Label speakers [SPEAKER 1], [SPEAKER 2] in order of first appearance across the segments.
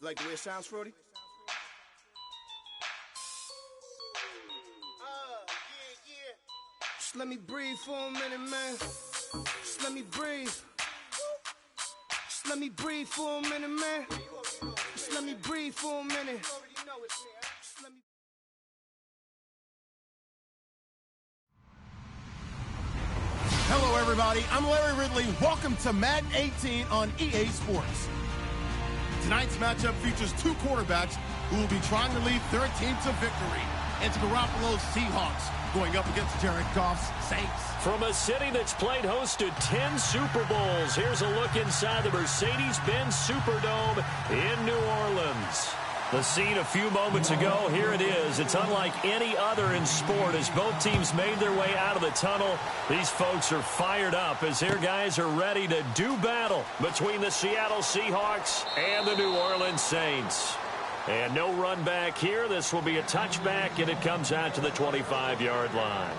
[SPEAKER 1] Like the way it sounds, Frody? Just let me breathe for a minute, man. Just let me breathe. Just let me breathe for a minute, man. Just let me breathe for a minute. Just let me...
[SPEAKER 2] Hello, everybody. I'm Larry Ridley. Welcome to Madden 18 on EA Sports. Tonight's matchup features two quarterbacks who will be trying to lead their team to victory. It's Garoppolo's Seahawks going up against Jared Goff's Saints.
[SPEAKER 3] From a city that's played host to 10 Super Bowls, here's a look inside the Mercedes-Benz Superdome in New Orleans. The scene a few moments ago, here it is. It's unlike any other in sport as both teams made their way out of the tunnel. These folks are fired up as their guys are ready to do battle between the Seattle Seahawks and the New Orleans Saints. And no run back here. This will be a touchback, and it comes out to the 25-yard line.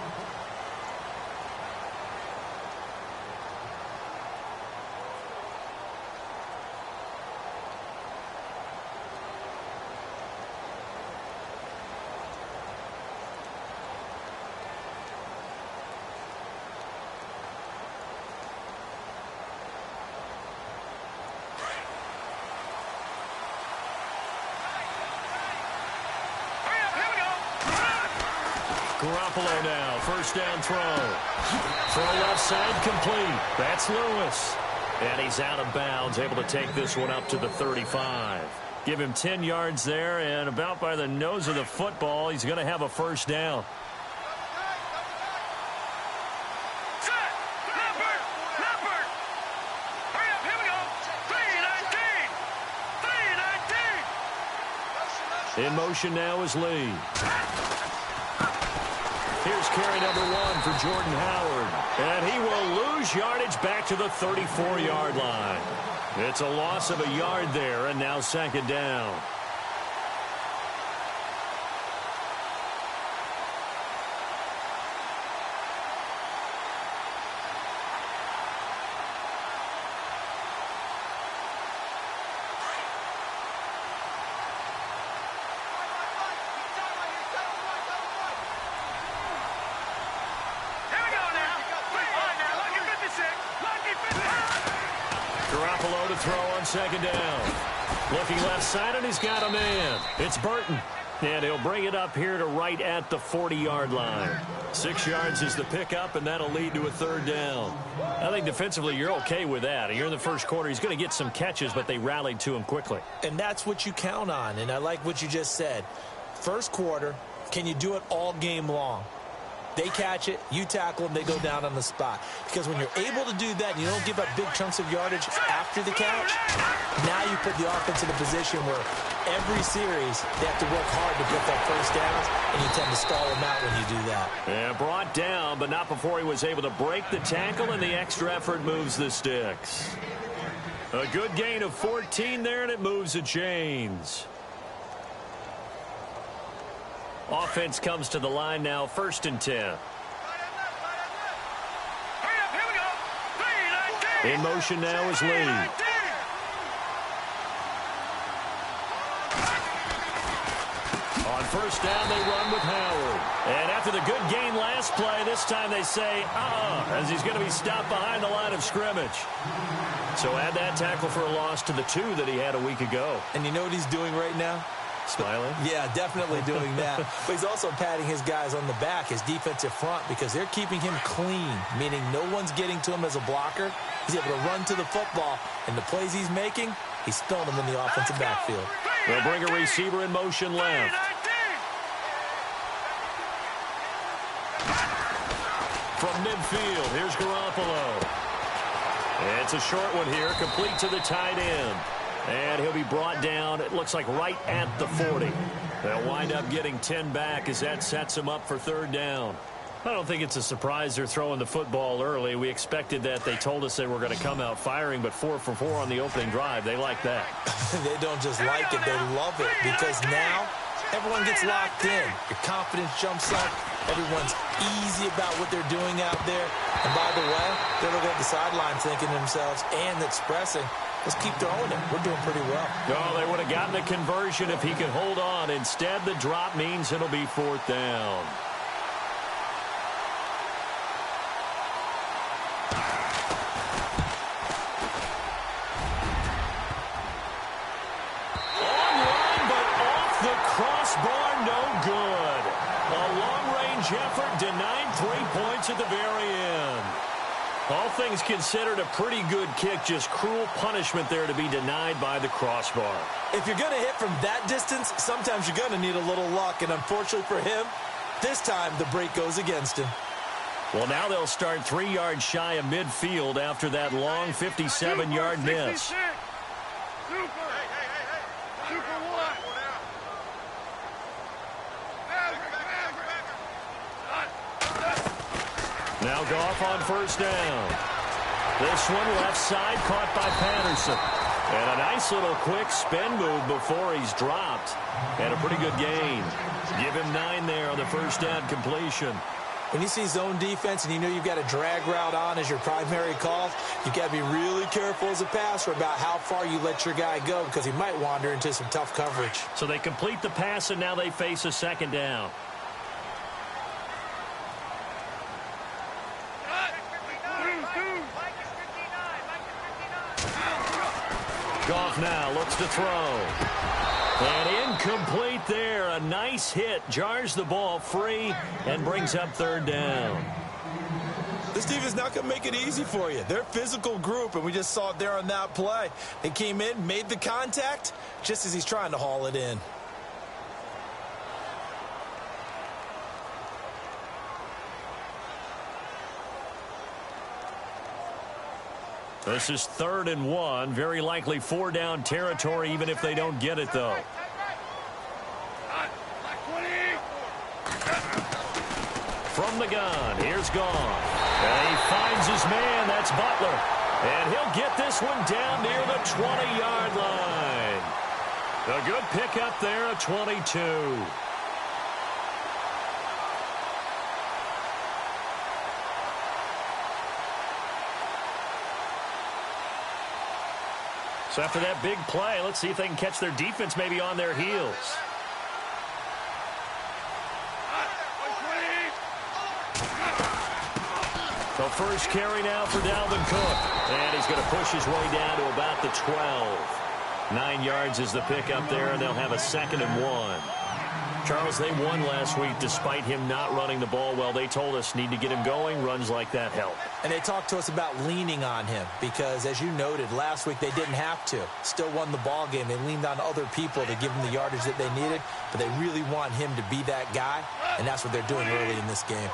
[SPEAKER 3] Garoppolo now, first down throw. Throw left side complete. That's Lewis. And he's out of bounds, able to take this one up to the 35. Give him 10 yards there, and about by the nose of the football, he's going to have a first down. In motion now is Lee. Here's carry number 1 for Jordan Howard. And he will lose yardage back to the 34-yard line. It's a loss of a yard there, and now second down. Garoppolo to throw on second down. Looking left side, and he's got a man. It's Burton. And he'll bring it up here to right at the 40-yard line. 6 yards is the pickup, and that'll lead to a third down. I think defensively you're okay with that. You're in the first quarter. He's going to get some catches, but they rallied to him quickly.
[SPEAKER 4] And that's what you count on, and I like what you just said. First quarter, can you do it all game long? They catch it, you tackle them, they go down on the spot. Because when you're able to do that and you don't give up big chunks of yardage after the catch, now you put the offense in a position where every series they have to work hard to get that first downs, and you tend to stall them out when you do that.
[SPEAKER 3] Yeah, brought down, but not before he was able to break the tackle, and the extra effort moves the sticks. A good gain of 14 there, and it moves the chains. Offense comes to the line now, 1st and 10. In motion now is Lee. On first down, they run with Howard. And after the good gain last play, this time they say, as he's going to be stopped behind the line of scrimmage. So add that tackle for a loss to the 2 that he had a week ago.
[SPEAKER 4] And you know what he's doing right now?
[SPEAKER 3] Smiling?
[SPEAKER 4] Yeah, definitely doing that. But he's also patting his guys on the back, his defensive front, because they're keeping him clean, meaning no one's getting to him as a blocker. He's able to run to the football, and the plays he's making, he's throwing them in the offensive backfield.
[SPEAKER 3] They'll bring a receiver in motion left. From midfield, here's Garoppolo. It's a short one here, complete to the tight end. And he'll be brought down, it looks like right at the 40. They'll wind up getting 10 back as that sets them up for third down. I don't think it's a surprise they're throwing the football early. We expected that. They told us they were going to come out firing, but 4 for 4 on the opening drive. They like that.
[SPEAKER 4] They don't just like it, they love it, because now everyone gets locked in. Your confidence jumps up. Everyone's easy about what they're doing out there. And by the way, they're looking at the sidelines thinking to themselves and expressing, Let's keep throwing it. We're doing pretty well.
[SPEAKER 3] Oh, they would have gotten a conversion if he could hold on. Instead, the drop means it'll be 4th down. On but off the crossbar, no good. A long-range effort denied 3 points at the very end. All things considered, a pretty good kick, just cruel punishment there to be denied by the crossbar.
[SPEAKER 4] If you're going to hit from that distance, sometimes you're going to need a little luck, and unfortunately for him, this time the break goes against him.
[SPEAKER 3] Well, now they'll start 3 yards shy of midfield after that long 57-yard miss.
[SPEAKER 1] Super. Super what?
[SPEAKER 3] Now Goff on 1st down. This one left side caught by Patterson. And a nice little quick spin move before he's dropped. And a pretty good gain. Give him 9 there on the 1st down completion.
[SPEAKER 4] When you see zone defense and you know you've got a drag route on as your primary call, you've got to be really careful as a passer about how far you let your guy go because he might wander into some tough coverage.
[SPEAKER 3] So they complete the pass, and now they face a 2nd down. Goff now looks to throw. And incomplete there. A nice hit. Jars the ball free and brings up 3rd down.
[SPEAKER 4] This defense not going to make it easy for you. They're a physical group, and we just saw it there on that play. They came in, made the contact, just as he's trying to haul it in.
[SPEAKER 3] This is 3rd and 1. Very likely 4-down territory, even if they don't get it, though. From the gun, here's Goff. And he finds his man. That's Butler. And he'll get this one down near the 20-yard line. A good pickup there, a 22. So after that big play, let's see if they can catch their defense maybe on their heels. So first carry now for Dalvin Cook. And he's going to push his way down to about the 12. 9 yards is the pickup there, and they'll have a 2nd and 1. Charles, they won last week despite him not running the ball well. They told us need to get him going. Runs like that help.
[SPEAKER 4] And they talked to us about leaning on him because, as you noted, last week they didn't have to. Still won the ball game. They leaned on other people to give them the yardage that they needed, but they really want him to be that guy, and that's what they're doing early in this game.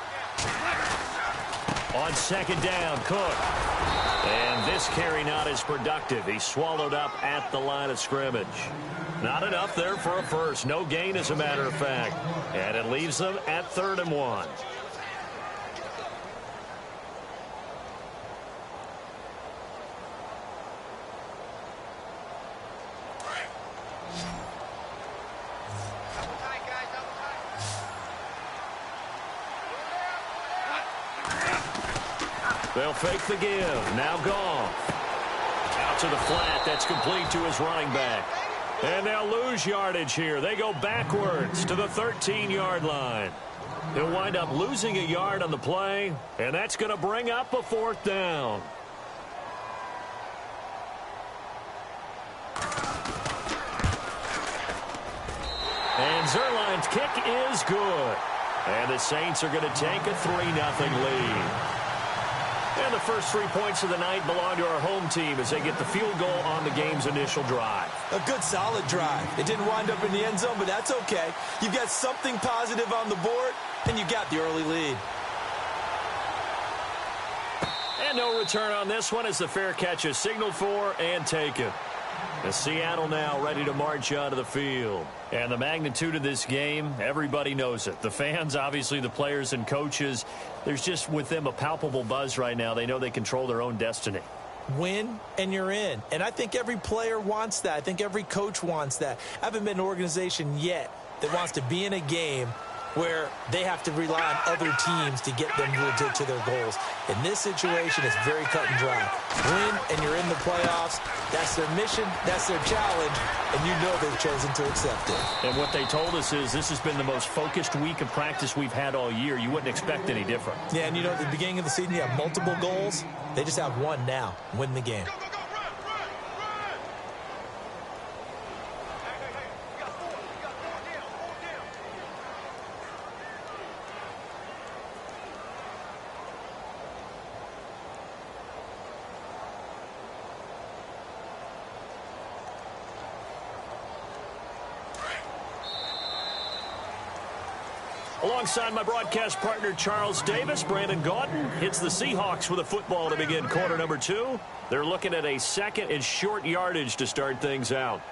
[SPEAKER 3] On 2nd down, Cook. And this carry not as productive. He's swallowed up at the line of scrimmage. Not enough there for a first. No gain, as a matter of fact. And it leaves them at 3rd and 1. They'll fake the give. Now Goff. Out to the flat. That's complete to his running back. And they'll lose yardage here. They go backwards to the 13-yard line. He'll wind up losing a yard on the play, and that's going to bring up a 4th down. And Zerline's kick is good. And the Saints are going to take a 3-0 lead. And the first 3 points of the night belong to our home team as they get the field goal on the game's initial drive.
[SPEAKER 4] A good, solid drive. It didn't wind up in the end zone, but that's okay. You've got something positive on the board, and you got the early lead.
[SPEAKER 3] And no return on this one as the fair catch is signaled for and taken. The Seattle now ready to march onto the field. And the magnitude of this game, everybody knows it. The fans, obviously the players and coaches, there's just with them a palpable buzz right now. They know they control their own destiny.
[SPEAKER 4] Win, and you're in. And I think every player wants that. I think every coach wants that. I haven't been an organization yet that wants to be in a game where they have to rely on other teams to get them to their goals. In this situation, it's very cut and dry. Win, and you're in the playoffs. That's their mission. That's their challenge. And you know they've chosen to accept it.
[SPEAKER 3] And what they told us is this has been the most focused week of practice we've had all year. You wouldn't expect any different.
[SPEAKER 4] Yeah, and you know, at the beginning of the season, you have multiple goals. They just have one now. Win the game.
[SPEAKER 3] Alongside my broadcast partner, Charles Davis, Brandon Gaudin hits the Seahawks with a football to begin quarter number 2. They're looking at a second and short yardage to start things out.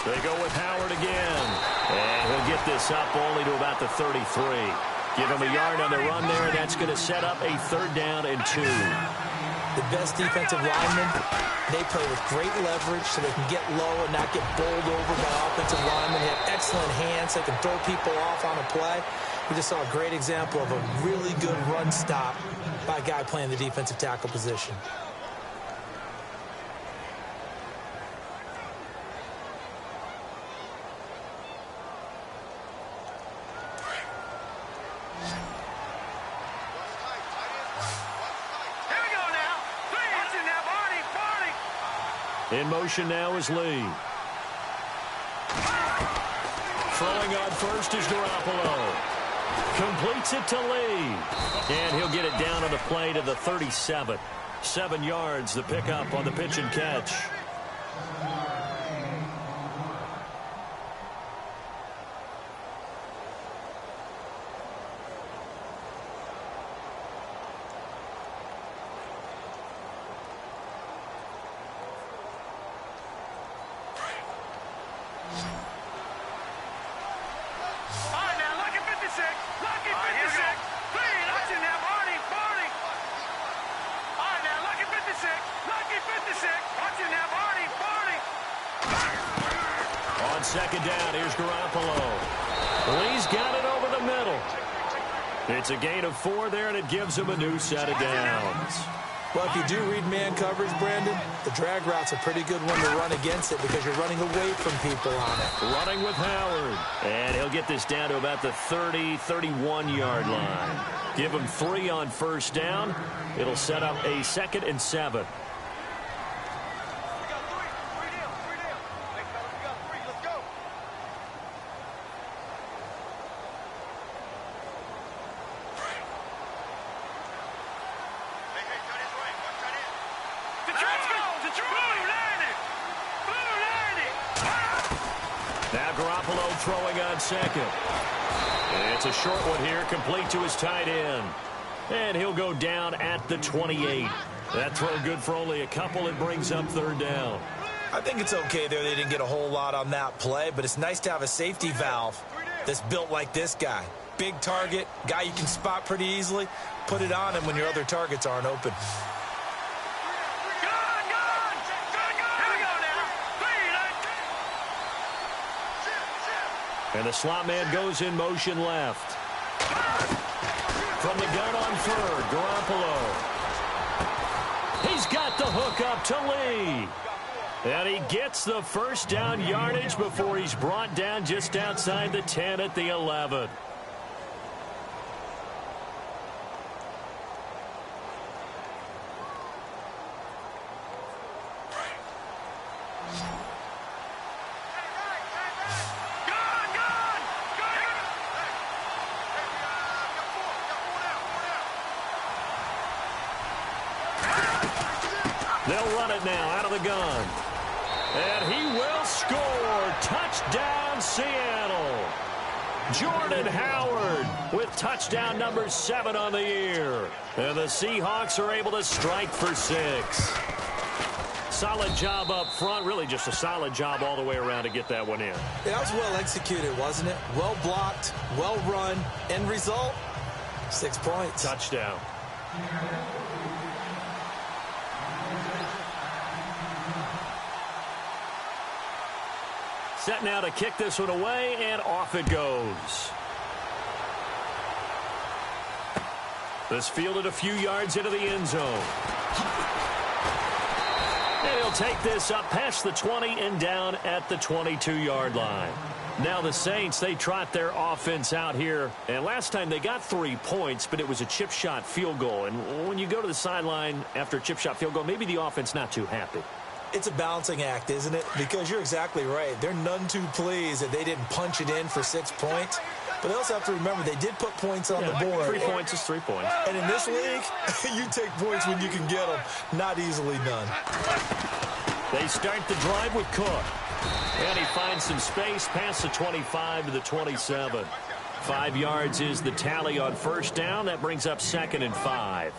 [SPEAKER 3] They go with Howard again. And he'll get this up only to about the 33. Give him a yard on the run there, and that's going to set up a 3rd down and 2.
[SPEAKER 4] The best defensive linemen, they play with great leverage so they can get low and not get bowled over by offensive linemen. They have excellent hands. They can throw people off on a play. We just saw a great example of a really good run stop by a guy playing the defensive tackle position.
[SPEAKER 3] In motion now is Lee. Throwing on first is Garoppolo. Completes it to Lee. And he'll get it down on the play to the 37. 7 yards, the pickup on the pitch and catch. Second down, here's Garoppolo. Lee's got it over the middle. It's a gain of 4 there, and it gives him a new set of downs.
[SPEAKER 4] Well, if you do read man coverage, Brandon, the drag route's a pretty good one to run against it because you're running away from people on it.
[SPEAKER 3] Running with Howard. And he'll get this down to about the 30, 31-yard line. Give him 3 on first down. It'll set up a 2nd and 7. Now Garoppolo throwing on second. It's a short one here, complete to his tight end. And he'll go down at the 28. That throw good for only a couple. It brings up 3rd down.
[SPEAKER 4] I think it's okay there. They didn't get a whole lot on that play, but it's nice to have a safety valve that's built like this guy. Big target, guy you can spot pretty easily. Put it on him when your other targets aren't open.
[SPEAKER 3] And the slot man goes in motion left. From the gun on 3rd, Garoppolo. He's got the hook up to Lee. And he gets the first down yardage before he's brought down just outside the 10 at the 11. They'll run it now out of the gun. And he will score. Touchdown, Seattle. Jordan Howard with touchdown number 7 on the year. And the Seahawks are able to strike for 6. Solid job up front. Really just a solid job all the way around to get that one in.
[SPEAKER 4] That was well executed, wasn't it? Well blocked, well run. End result, 6 points.
[SPEAKER 3] Touchdown. Set now to kick this one away, and off it goes. This fielded a few yards into the end zone. And he'll take this up past the 20 and down at the 22-yard line. Now the Saints, they trot their offense out here. And last time they got 3 points, but it was a chip shot field goal. And when you go to the sideline after a chip shot field goal, maybe the offense not too happy.
[SPEAKER 4] It's a balancing act, isn't it? Because you're exactly right. They're none too pleased that they didn't punch it in for 6 points. But they also have to remember they did put points on the board.
[SPEAKER 3] 3 points is 3 points.
[SPEAKER 4] And in this league, you take points when you can get them. Not easily done.
[SPEAKER 3] They start the drive with Cook. And he finds some space past the 25 to the 27. 5 yards is the tally on first down. That brings up 2nd and 5.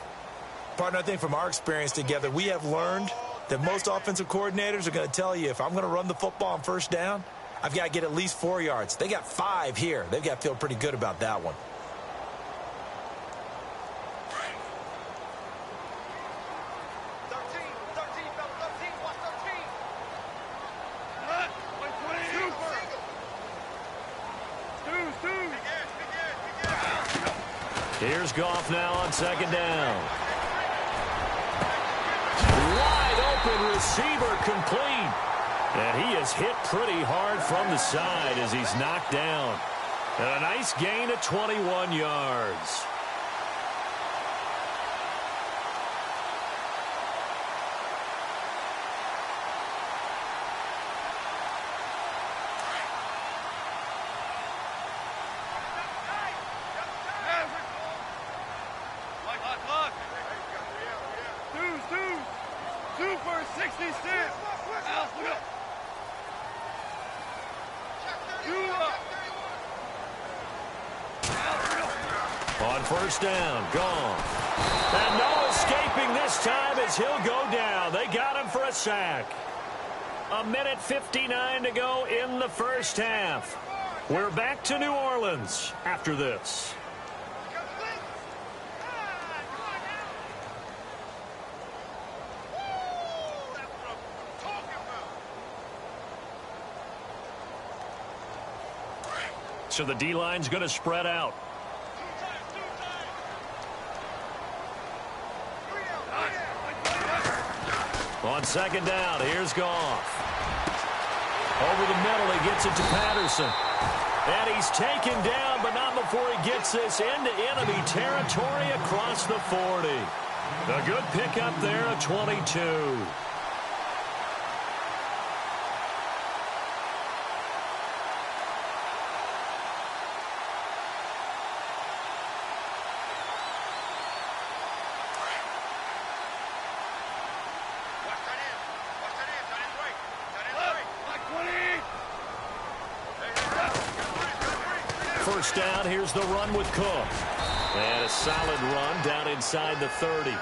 [SPEAKER 4] Partner, I think from our experience together, we have learned that most offensive coordinators are going to tell you, if I'm going to run the football on first down, I've got to get at least 4 yards. They got 5 here. They've got to feel pretty good about that one.
[SPEAKER 3] Here's Goff now on 2nd down. Wide open receiver complete. And he is hit pretty hard from the side as he's knocked down. And a nice gain of 21 yards.
[SPEAKER 1] Two for 66.
[SPEAKER 3] On first down, gone. And no escaping this time as he'll go down. They got him for a sack. 1:59 to go in the first half. We're back to New Orleans after this. So the D-line's going to spread out. On 2nd down, here's Goff. Over the middle, he gets it to Patterson. And he's taken down, but not before he gets this into enemy territory across the 40. A good pickup there at 22. First down, here's the run with Cook. And a solid run down inside the 30.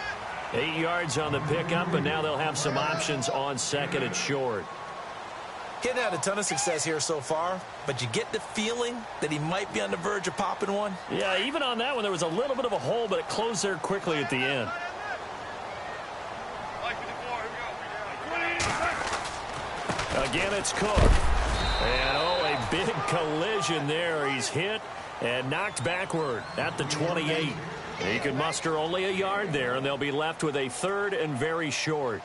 [SPEAKER 3] 8 yards on the pickup, and now they'll have some options on 2nd and short.
[SPEAKER 4] He hadn't had a ton of success here so far, but you get the feeling that he might be on the verge of popping one.
[SPEAKER 3] Yeah, even on that one, there was a little bit of a hole, but it closed there quickly at the end. Again, it's Cook. And, oh, a big collision there. He's hit and knocked backward at the 28. He could muster only a yard there, and they'll be left with a 3rd and very short.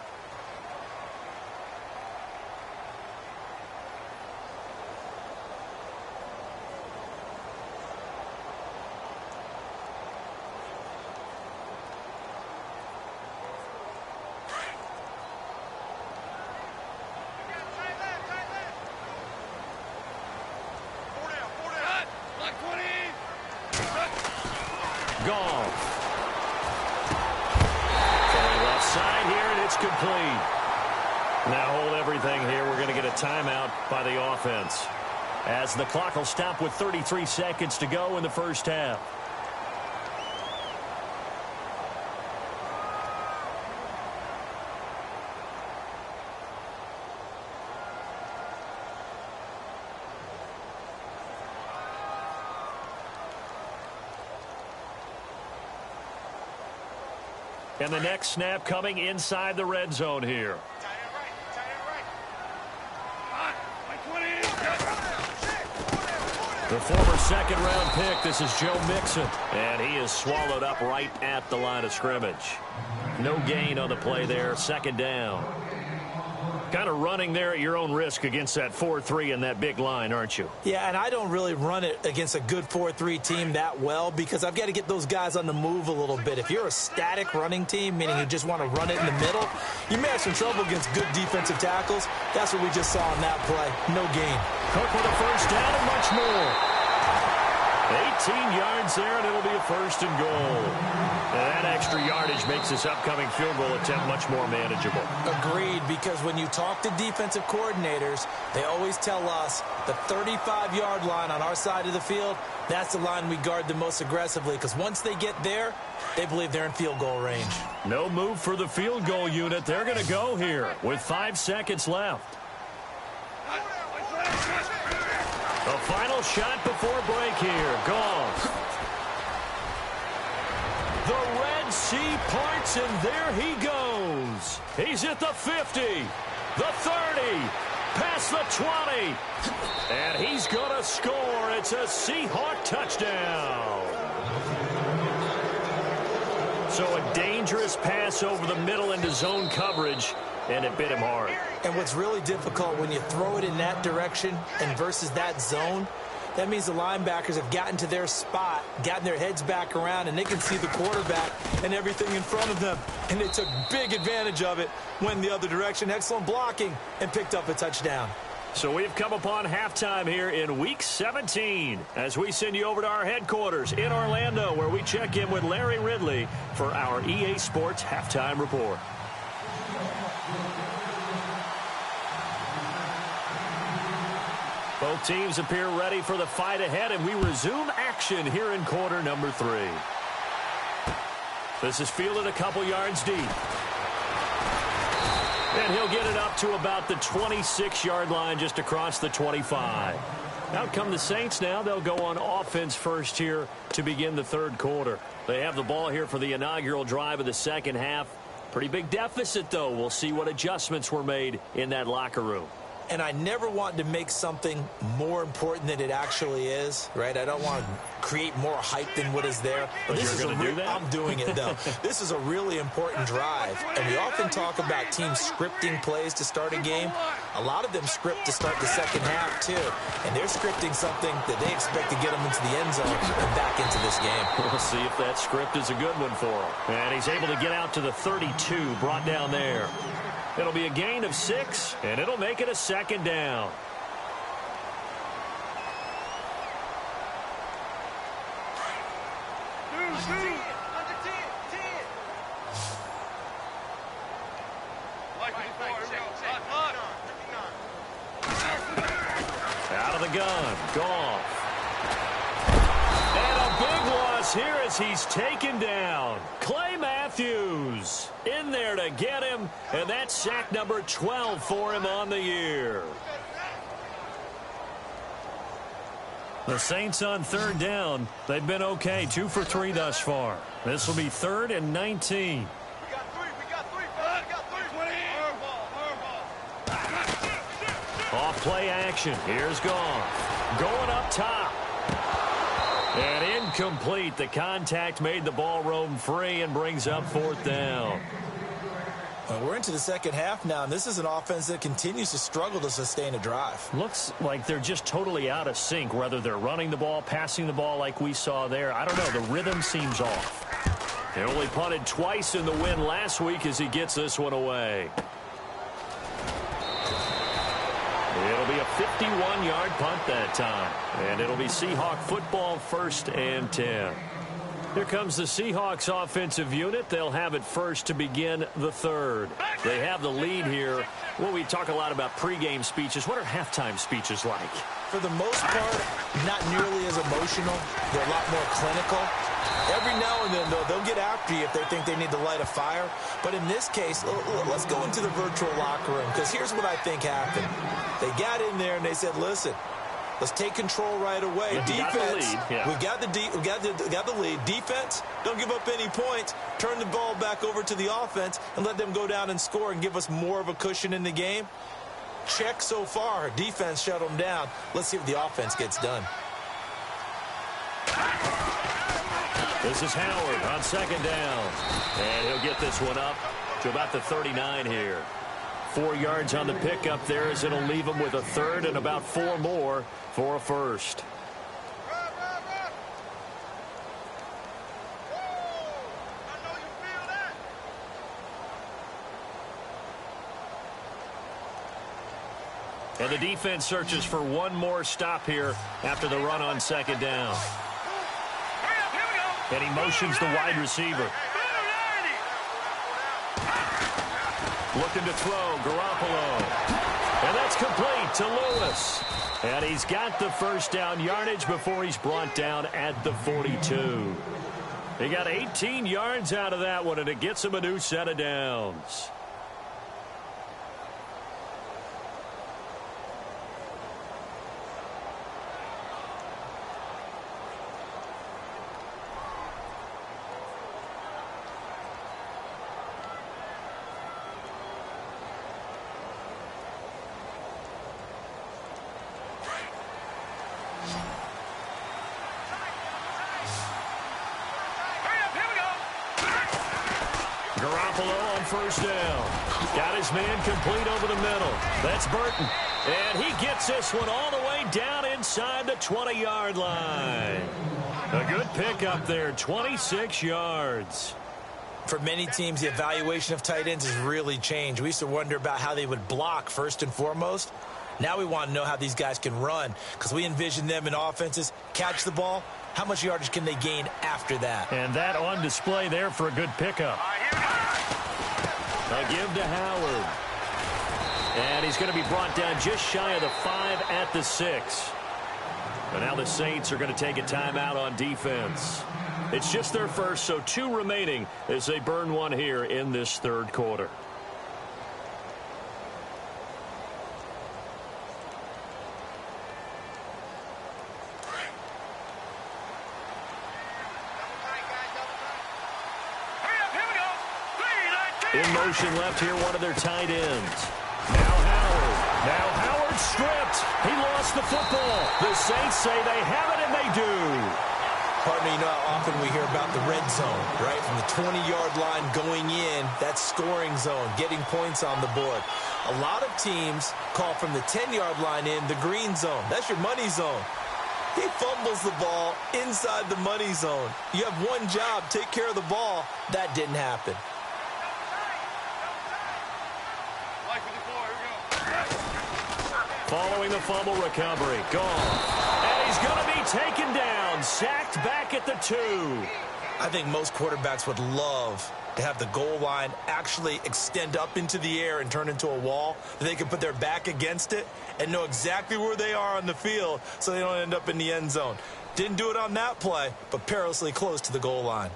[SPEAKER 3] Complete. Now hold everything here. We're going to get a timeout by the offense as the clock will stop with 33 seconds to go in the first half. And the next snap coming inside the red zone here. The former second-round pick, this is Joe Mixon. And he is swallowed up right at the line of scrimmage. No gain on the play there, second down. Kind of running there at your own risk against that 4-3 and that big line, aren't you?
[SPEAKER 4] Yeah, and I don't really run it against a good 4-3 team that well because I've got to get those guys on the move a little bit. If you're a static running team, meaning you just want to run it in the middle, you may have some trouble against good defensive tackles. That's what we just saw on that play. No gain.
[SPEAKER 3] Cook with a first down and much more. 18 yards there, and it'll be a first and goal. And that extra yardage makes this upcoming field goal attempt much more manageable.
[SPEAKER 4] Agreed, because when you talk to defensive coordinators, they always tell us the 35-yard line on our side of the field, that's the line we guard the most aggressively, because once they get there, they believe they're in field goal range.
[SPEAKER 3] No move for the field goal unit. They're going to go here with 5 seconds left. The final shot before break here. Goff. The Red Sea parts, and there he goes. He's at the 50, the 30, past the 20. And he's going to score. It's a Seahawk touchdown. So a dangerous pass over the middle into zone coverage, and it bit him hard.
[SPEAKER 4] And what's really difficult when you throw it in that direction and versus that zone, that means the linebackers have gotten to their spot, gotten their heads back around, and they can see the quarterback and everything in front of them. And they took big advantage of it, went the other direction, excellent blocking, and picked up a touchdown.
[SPEAKER 3] So we've come upon halftime here in Week 17 as we send you over to our headquarters in Orlando, where we check in with Larry Ridley for our EA Sports Halftime Report. Both teams appear ready for the fight ahead, and we resume action here in quarter number 3. This is fielded a couple yards deep. And he'll get it up to about the 26-yard line, just across the 25. Out come the Saints now. They'll go on offense first here to begin the third quarter. They have the ball here for the inaugural drive of the second half. Pretty big deficit, though. We'll see what adjustments were made in that locker room.
[SPEAKER 4] And I never want to make something more important than it actually is, right? I don't want to create more hype than what is there.
[SPEAKER 3] But you're going to do that?
[SPEAKER 4] I'm doing it, though. This is a really important drive. And we often talk about teams scripting plays to start a game. A lot of them script to start the second half, too. And they're scripting something that they expect to get them into the end zone and back into this game.
[SPEAKER 3] We'll see if that script is a good one for him. And he's able to get out to the 32, brought down there. It'll be a gain of 6, and it'll make it a second down. Out of the gun, Goff. And a big loss here as he's taken down. Clay Matthews in there to get him, and that's sack number 12 for him on the year. The Saints on third down. They've been okay, 2 for 3 thus far. This will be 3rd and 19. Off play action. Here's Goff. Going up top. And incomplete. The contact made the ball roam free and brings up 4th down.
[SPEAKER 4] Well, we're into the second half now, and this is an offense that continues to struggle to sustain a drive.
[SPEAKER 3] Looks like they're just totally out of sync, whether they're running the ball, passing the ball like we saw there. I don't know. The rhythm seems off. They only punted twice in the win last week as he gets this one away. It'll be a 51-yard punt that time. And it'll be Seahawk football, 1st and 10. Here comes the Seahawks offensive unit. They'll have it first to begin the third. They have the lead here. Well, we talk a lot about pregame speeches. What are halftime speeches like?
[SPEAKER 4] For the most part, not nearly as emotional. They're a lot more clinical. Every now and then, though, they'll get after you if they think they need to light a fire. But in this case, let's go into the virtual locker room, because here's what I think happened. They got in there and they said, listen, let's take control right away. Defense, we got the lead. Defense, don't give up any points. Turn the ball back over to the offense and let them go down and score and give us more of a cushion in the game. Check so far. Defense shut them down. Let's see if the offense gets done.
[SPEAKER 3] This is Howard on second down. And he'll get this one up to about the 39 here. 4 yards on the pickup there as it'll leave him with a third and about 4 more for a first. And the defense searches for one more stop here after the run on second down. And he motions the wide receiver. Looking to throw, Garoppolo. And that's complete to Lewis. And he's got the first down yardage before he's brought down at the 42. He got 18 yards out of that one, and it gets him a new set of downs. Garoppolo on first down. Got his man complete over the middle. That's Burton. And he gets this one all the way down inside the 20-yard line. A good pickup there, 26 yards.
[SPEAKER 4] For many teams, the evaluation of tight ends has really changed. We used to wonder about how they would block first and foremost. Now we want to know how these guys can run, because we envision them in offenses catch the ball. How much yardage can they gain after that?
[SPEAKER 3] And that on display there for a good pickup. A give to Howard. And he's going to be brought down just shy of the 5 at the 6. But now the Saints are going to take a timeout on defense. It's just their first, so 2 remaining as they burn one here in this third quarter. In motion left here, one of their tight ends. Now Howard stripped. He lost the football. The Saints say they have it, and they do.
[SPEAKER 4] Partner, you know how often we hear about the red zone, right? From the 20-yard line going in, that's scoring zone, getting points on the board. A lot of teams call from the 10-yard line in the green zone. That's your money zone. He fumbles the ball inside the money zone. You have one job, take care of the ball. That didn't happen.
[SPEAKER 3] Following the fumble recovery. Gone. And he's going to be taken down. Sacked back at the 2.
[SPEAKER 4] I think most quarterbacks would love to have the goal line actually extend up into the air and turn into a wall. They can put their back against it and know exactly where they are on the field so they don't end up in the end zone. Didn't do it on that play, but perilously close to the goal line.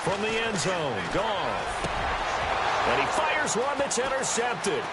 [SPEAKER 3] From the end zone, Goff. And he fires one that's intercepted.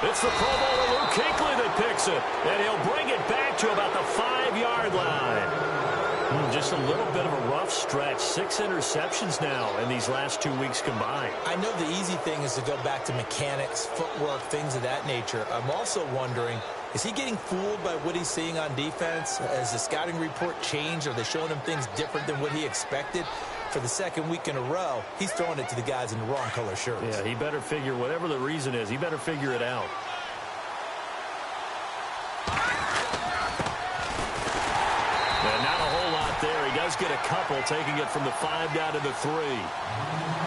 [SPEAKER 3] It's the Pro Bowler Luke Kuechly that picks it. And he'll bring it back to about the 5-yard line. Just a little bit of a rough stretch. 6 interceptions now in these last 2 weeks combined.
[SPEAKER 4] I know the easy thing is to go back to mechanics, footwork, things of that nature. I'm also wondering, is he getting fooled by what he's seeing on defense? Has the scouting report changed? Are they showing him things different than what he expected? For the second week in a row, he's throwing it to the guys in the wrong color shirts.
[SPEAKER 3] Yeah, he better figure, whatever the reason is, he better figure it out. And not a whole lot there. He does get a couple, taking it from the 5 down to the 3.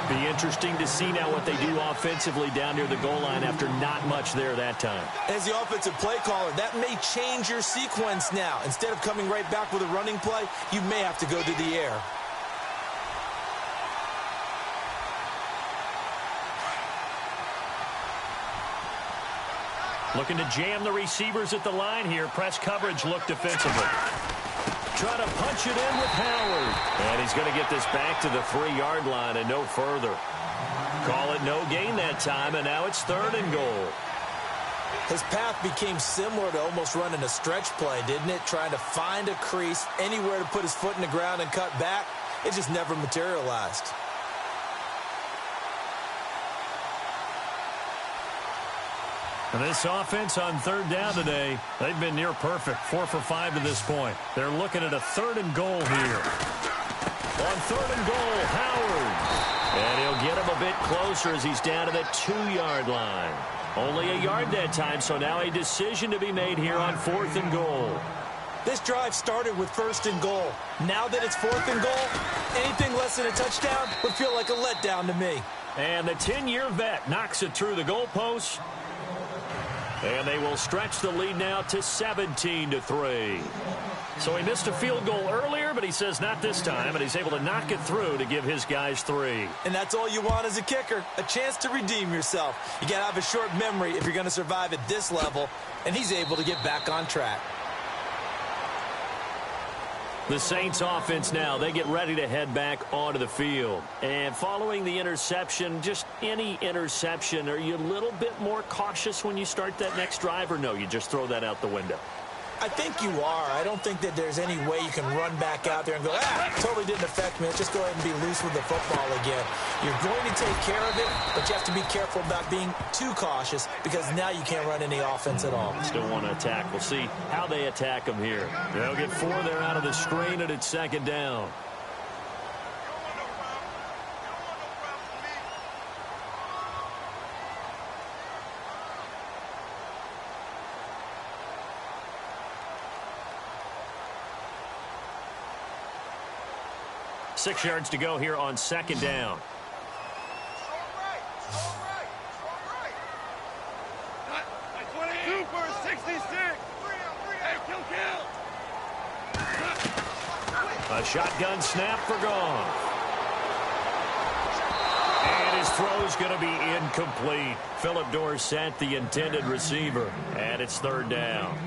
[SPEAKER 3] Be interesting to see now what they do offensively down near the goal line after not much there that time.
[SPEAKER 4] As the offensive play caller, that may change your sequence now. Instead of coming right back with a running play, you may have to go to the air.
[SPEAKER 3] Looking to jam the receivers at the line here. Press coverage look defensively. Trying to punch it in with Howard. And he's going to get this back to the 3-yard line and no further. Call it no gain that time, and now it's 3rd and goal.
[SPEAKER 4] His path became similar to almost running a stretch play, didn't it? Trying to find a crease, anywhere to put his foot in the ground and cut back. It just never materialized.
[SPEAKER 3] And this offense on third down today, they've been near perfect, 4 for 5 to this point. They're looking at a 3rd and goal here. On 3rd and goal, Howard. And he'll get him a bit closer as he's down to the 2-yard line. Only a yard that time, so now a decision to be made here on 4th and goal.
[SPEAKER 4] This drive started with 1st and goal. Now that it's 4th and goal, anything less than a touchdown would feel like a letdown to me.
[SPEAKER 3] And the 10-year vet knocks it through the goalpost. And they will stretch the lead now to 17-3. So he missed a field goal earlier, but he says not this time, and he's able to knock it through to give his guys 3.
[SPEAKER 4] And that's all you want as a kicker, a chance to redeem yourself. You got to have a short memory if you're going to survive at this level, and he's able to get back on track.
[SPEAKER 3] The Saints offense now, they get ready to head back onto the field. And following the interception, just any interception, are you a little bit more cautious when you start that next drive, or no, you just throw that out the window?
[SPEAKER 4] I think you are. I don't think that there's any way you can run back out there and go, totally didn't affect me. Let's just go ahead and be loose with the football again. You're going to take care of it, but you have to be careful about being too cautious because now you can't run any offense at all.
[SPEAKER 3] Still want to attack. We'll see how they attack them here. They'll get 4 there out of the screen, and it's 2nd down. Six yards to go here on 2nd down. A shotgun snap for Goff. And his throw's going to be incomplete. Philip Dorsett, the intended receiver. And it's 3rd down.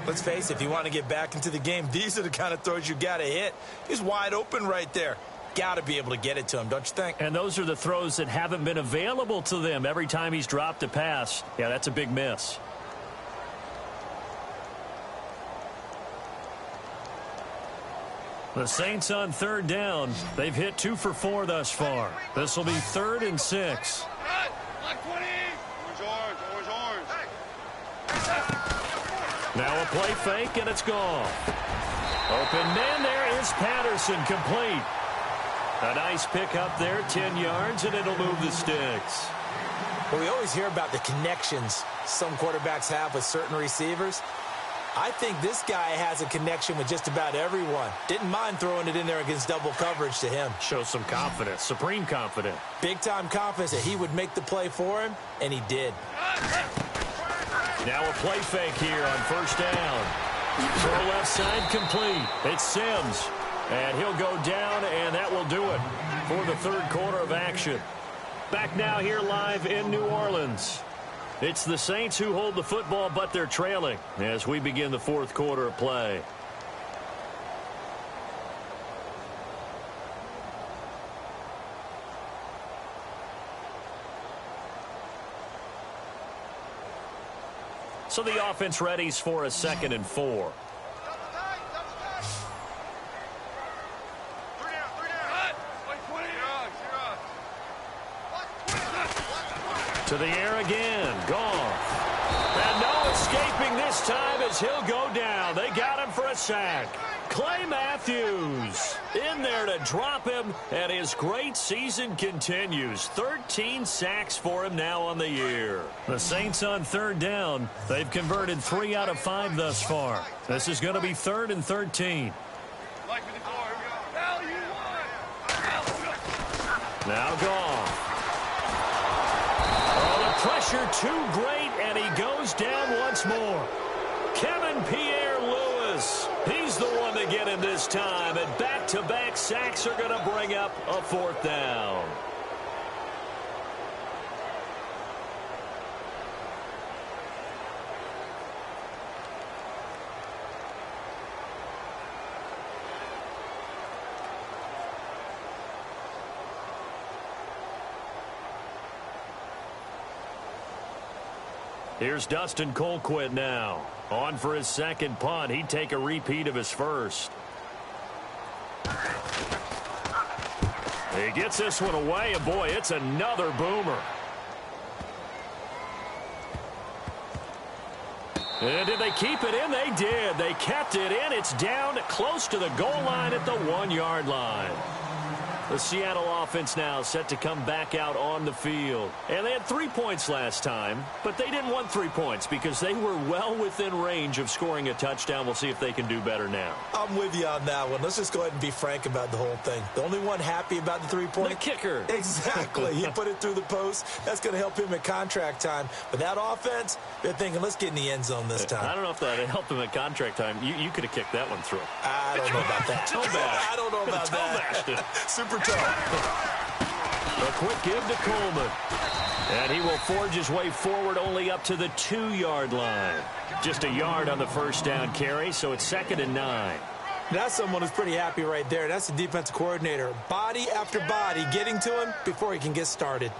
[SPEAKER 4] Let's face it, if you want to get back into the game, these are the kind of throws you got to hit. He's wide open right there. Got to be able to get it to him, don't you think?
[SPEAKER 3] And those are the throws that haven't been available to them every time he's dropped a pass. Yeah, that's a big miss. The Saints on 3rd down. They've hit 2 for 4 thus far. This will be 3rd and 6. Now a play fake, and it's gone. Open man there is Patterson, complete. A nice pick up there, 10 yards, and it'll move the sticks.
[SPEAKER 4] Well, we always hear about the connections some quarterbacks have with certain receivers. I think this guy has a connection with just about everyone. Didn't mind throwing it in there against double coverage to him.
[SPEAKER 3] Shows some confidence, supreme confidence.
[SPEAKER 4] Big-time confidence that he would make the play for him, and he did.
[SPEAKER 3] Now a play fake here on 1st down. Throw left side complete. It's Sims. And he'll go down, and that will do it for the 3rd quarter of action. Back now here live in New Orleans. It's the Saints who hold the football, but they're trailing as we begin the 4th quarter of play. So the offense readies for a 2nd and 4. To the air again. Goff. And no escaping this time as he'll go down. They got him for a sack. Clay Matthews in there to drop him, and his great season continues. 13 sacks for him now on the year. The Saints on 3rd down. They've converted 3 out of 5 thus far. This is going to be 3rd and 13. Now Goff. Pressure too great, and he goes down once more. Kevin Pierre-Louis, he's the one to get him this time, and back-to-back sacks are going to bring up a 4th down. Here's Dustin Colquitt now. On for his 2nd punt. He'd take a repeat of his 1st. He gets this one away, and boy, it's another boomer. And did they keep it in? They did. They kept it in. It's down close to the goal line at the 1-yard line. The Seattle offense now set to come back out on the field. And they had 3 points last time, but they didn't want 3 points because they were well within range of scoring a touchdown. We'll see if they can do better now.
[SPEAKER 4] I'm with you on that one. Let's just go ahead and be frank about the whole thing. The only one happy about the 3-point?
[SPEAKER 3] The kicker.
[SPEAKER 4] Exactly. He put it through the post. That's going to help him at contract time. But that offense, they're thinking, let's get in the end zone this time.
[SPEAKER 3] I don't know if that helped him at contract time. You could have kicked that one through.
[SPEAKER 4] I don't know about that. I don't know about that. Super tough.
[SPEAKER 3] A quick give to Coleman. And he will forge his way forward only up to the 2-yard line. Just a yard on the first down carry, so it's 2nd and 9.
[SPEAKER 4] That's someone who's pretty happy right there. That's the defensive coordinator. Body after body getting to him before he can get started.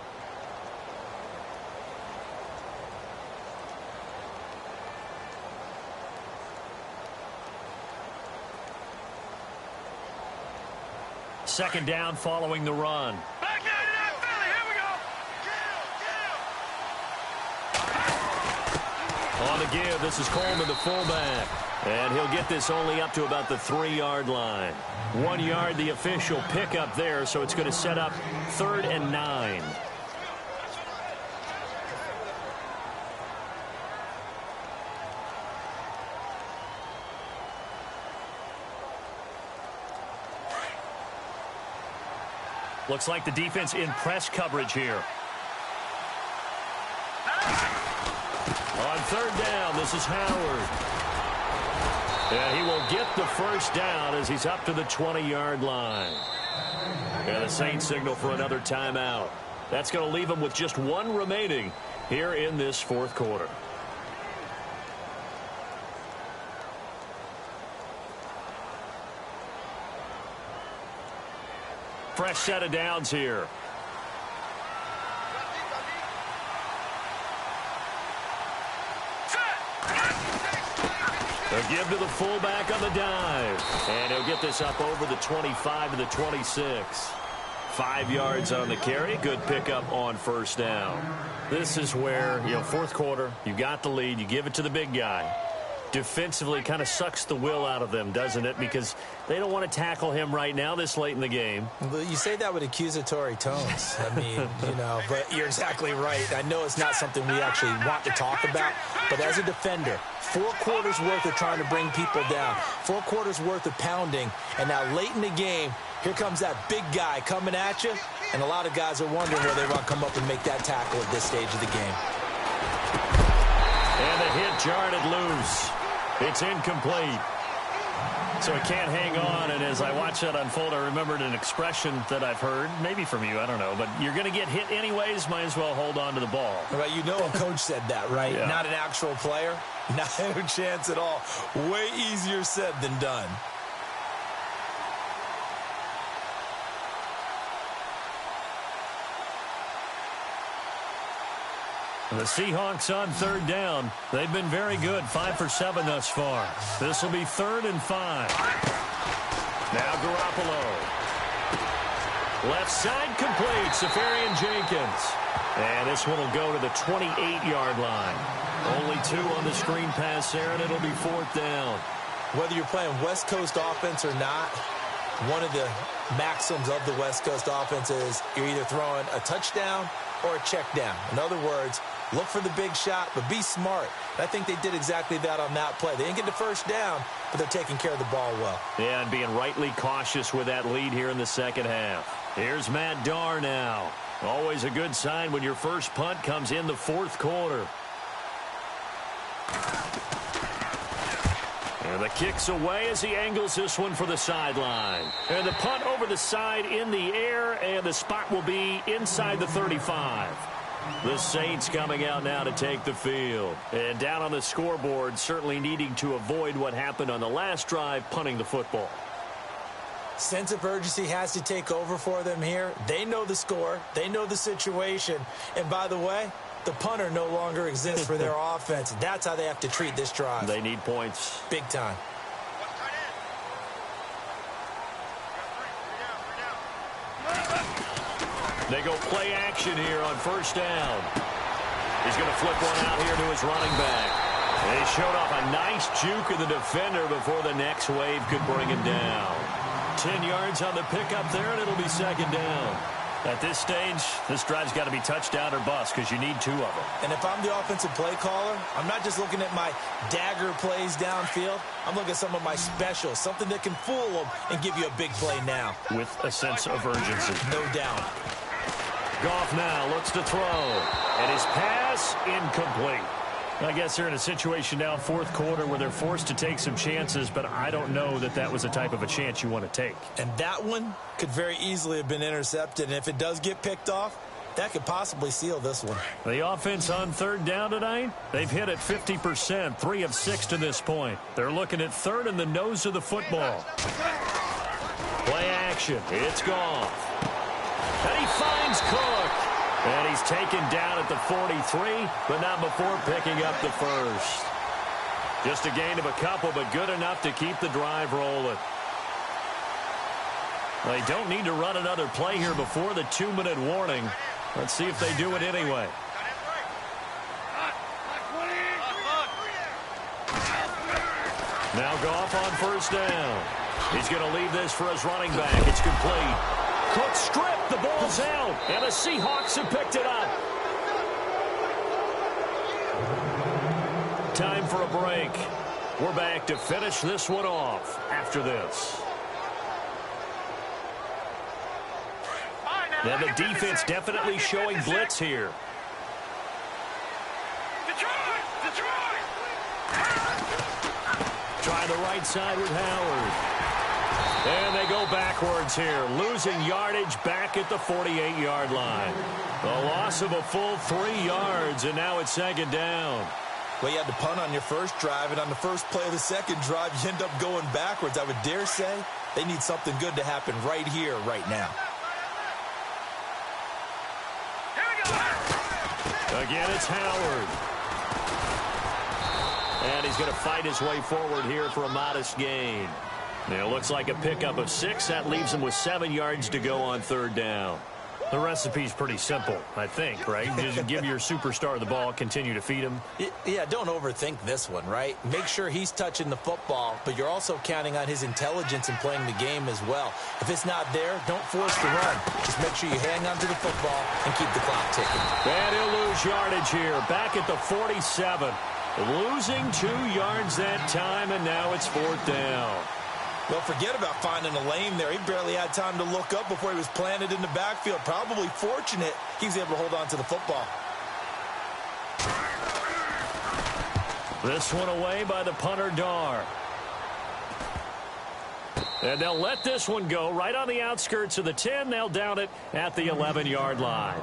[SPEAKER 3] Second down following the run.
[SPEAKER 5] Back out of that, Philly. Here we go.
[SPEAKER 3] On the give, this is Coleman, the fullback. And he'll get this only up to about the 3-yard line. 1 yard, the official pickup there, so it's going to set up 3rd and 9. Looks like the defense in press coverage here. On 3rd down, this is Howard. And he will get the first down as he's up to the 20-yard line. And the Saints signal for another timeout. That's going to leave them with just 1 remaining here in this 4th quarter. Fresh set of downs here. They'll give to the fullback on the dive. And he'll get this up over the 25 to the 26. 5 yards on the carry. Good pickup on first down. This is where, 4th quarter, you got the lead. You give it to the big guy. Defensively kind of sucks the will out of them, doesn't it? Because they don't want to tackle him right now this late in the game.
[SPEAKER 4] You say that with accusatory tones. I mean, but you're exactly right. I know it's not something we actually want to talk about, but as a defender, 4 quarters worth of trying to bring people down, 4 quarters worth of pounding, and now late in the game, here comes that big guy coming at you, and a lot of guys are wondering where they want to come up and make that tackle at this stage of the game.
[SPEAKER 3] And the hit jarred it loose. It's incomplete. So it can't hang on, and as I watch that unfold, I remembered an expression that I've heard, maybe from you, I don't know, but you're going to get hit anyways, might as well hold on to the ball.
[SPEAKER 4] Right, a coach said that, right?
[SPEAKER 3] Yeah.
[SPEAKER 4] Not an actual player. Not a chance at all. Way easier said than done.
[SPEAKER 3] The Seahawks on 3rd down. They've been very good, 5 for 7 thus far. This will be 3rd and 5. Now Garoppolo. Left side complete, Safarian Jenkins. And this one will go to the 28-yard line. Only 2 on the screen pass there, and it'll be 4th down.
[SPEAKER 4] Whether you're playing West Coast offense or not, one of the maxims of the West Coast offense is you're either throwing a touchdown or a check down. In other words, look for the big shot, but be smart. I think they did exactly that on that play. They didn't get the first down, but they're taking care of the ball well.
[SPEAKER 3] Yeah, and being rightly cautious with that lead here in the second half. Here's Matt Darr now. Always a good sign when your first punt comes in the 4th quarter. And the kick's away as he angles this one for the sideline. And the punt over the side in the air, and the spot will be inside the 35. The Saints coming out now to take the field. And down on the scoreboard, certainly needing to avoid what happened on the last drive, punting the football.
[SPEAKER 4] Sense of urgency has to take over for them here. They know the score. They know the situation. And by the way, the punter no longer exists for their offense. That's how they have to treat this drive.
[SPEAKER 3] They need points.
[SPEAKER 4] Big time.
[SPEAKER 3] They go play action here on first down. He's going to flip one out here to his running back. They showed off a nice juke of the defender before the next wave could bring him down. 10 yards on the pickup there, and it'll be second down. At this stage, this drive's got to be touchdown or bust because you need 2 of them.
[SPEAKER 4] And if I'm the offensive play caller, I'm not just looking at my dagger plays downfield. I'm looking at some of my specials, something that can fool them and give you a big play now.
[SPEAKER 3] With a sense of urgency.
[SPEAKER 4] No doubt.
[SPEAKER 3] Goff now looks to throw. And his pass incomplete. I guess they're in a situation now, fourth quarter, where they're forced to take some chances, but I don't know that that was the type of a chance you want to take.
[SPEAKER 4] And that one could very easily have been intercepted, and if it does get picked off, that could possibly seal this one.
[SPEAKER 3] The offense on third down tonight, they've hit at 50%, 3 of 6 to this point. They're looking at third in the nose of the football. Play action. It's Goff. And he finds Cook. And he's taken down at the 43, but not before picking up the first. Just a gain of a couple, but good enough to keep the drive rolling. They don't need to run another play here before the 2-minute warning. Let's see if they do it anyway. Now Goff on first down. He's going to leave this for his running back. It's complete. Cook stripped. The ball's out. And the Seahawks have picked it up. Time for a break. We're back to finish this one off after this. Then the defense definitely showing blitz here. Try the right side with Howard. And they go backwards here, losing yardage back at the 48-yard line. A loss of a full 3 yards, and now it's second down.
[SPEAKER 4] Well, you had to punt on your first drive, and on the first play of the second drive, you end up going backwards. I would dare say they need something good to happen right here, right now.
[SPEAKER 3] Again, it's Howard. And he's going to fight his way forward here for a modest gain. It looks like a pickup of 6. That leaves him with 7 yards to go on third down. The recipe's pretty simple, I think, right? Just give your superstar the ball, continue to feed him.
[SPEAKER 4] Yeah, don't overthink this one, right? Make sure he's touching the football, but you're also counting on his intelligence in playing the game as well. If it's not there, don't force the run. Just make sure you hang on to the football and keep the clock ticking.
[SPEAKER 3] And he'll lose yardage here, back at the 47. Losing 2 yards that time, and now it's fourth down.
[SPEAKER 4] Well, forget about finding a lane there. He barely had time to look up before he was planted in the backfield. Probably fortunate he was able to hold on to the football.
[SPEAKER 3] This one away by the punter, Dar. And they'll let this one go right on the outskirts of the 10. They'll down it at the 11-yard line.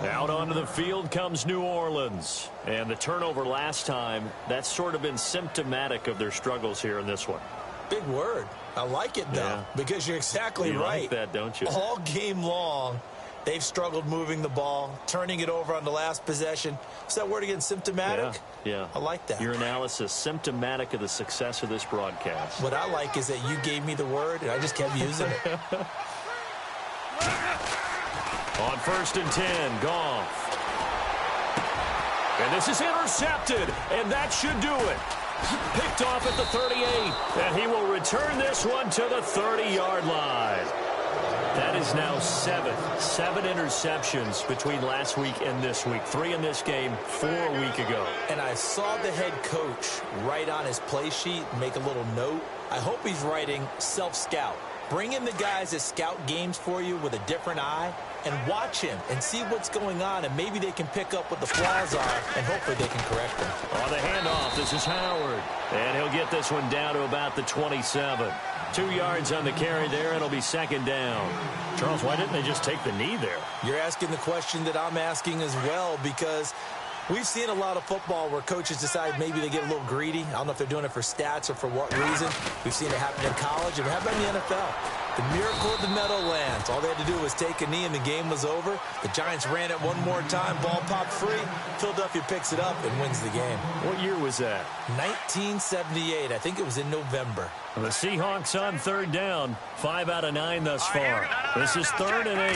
[SPEAKER 3] Out onto the field comes New Orleans. And the turnover last time, that's sort of been symptomatic of their struggles here in this one.
[SPEAKER 4] Big word. I like it, though, because you're exactly right.
[SPEAKER 3] You like that, don't you?
[SPEAKER 4] All game long, they've struggled moving the ball, turning it over on the last possession. Is that word again, symptomatic?
[SPEAKER 3] Yeah.
[SPEAKER 4] I like that.
[SPEAKER 3] Your analysis, symptomatic of the success of this broadcast.
[SPEAKER 4] What I like is that you gave me the word, and I just kept using it.
[SPEAKER 3] On first and 10, Goff. And this is intercepted, and that should do it. Picked off at the 38, and he will return this one to the 30-yard line. That is now 7 interceptions between last week and this week. 3 in this game, 4 a week ago.
[SPEAKER 4] And I saw the head coach write on his play sheet, make a little note. I hope he's writing self-scout. Bring in the guys that scout games for you with a different eye and watch him and see what's going on, and maybe they can pick up what the flaws are, and hopefully they can correct them.
[SPEAKER 3] On the handoff, this is Howard. And he'll get this one down to about the 27. 2 yards on the carry there. It'll be second down. Charles, why didn't they just take the knee there?
[SPEAKER 4] You're asking the question that I'm asking as well, because we've seen a lot of football where coaches decide maybe they get a little greedy. I don't know if they're doing it for stats or for what reason. We've seen it happen in college, and how about in the NFL? The miracle of the Meadowlands. All they had to do was take a knee, and the game was over. The Giants ran it one more time. Ball popped free. Philadelphia picks it up and wins the game.
[SPEAKER 3] What year was that?
[SPEAKER 4] 1978. I think it was in November.
[SPEAKER 3] The Seahawks on third down. 5 out of 9 thus far. This is 3rd and 8.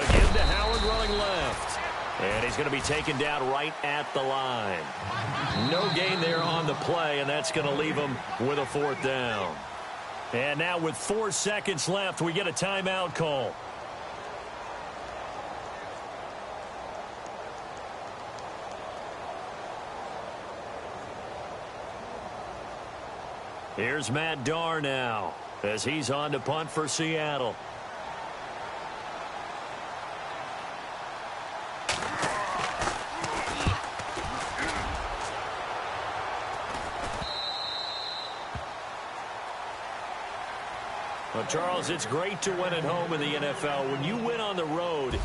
[SPEAKER 3] Again to Howard running left. And he's going to be taken down right at the line. No gain there on the play, and that's going to leave him with a 4th down. And now with 4 seconds left, we get a timeout call. Here's Matt Darr now as he's on to punt for Seattle. Well, Charles, it's great to win at home in the NFL. When you win on the road,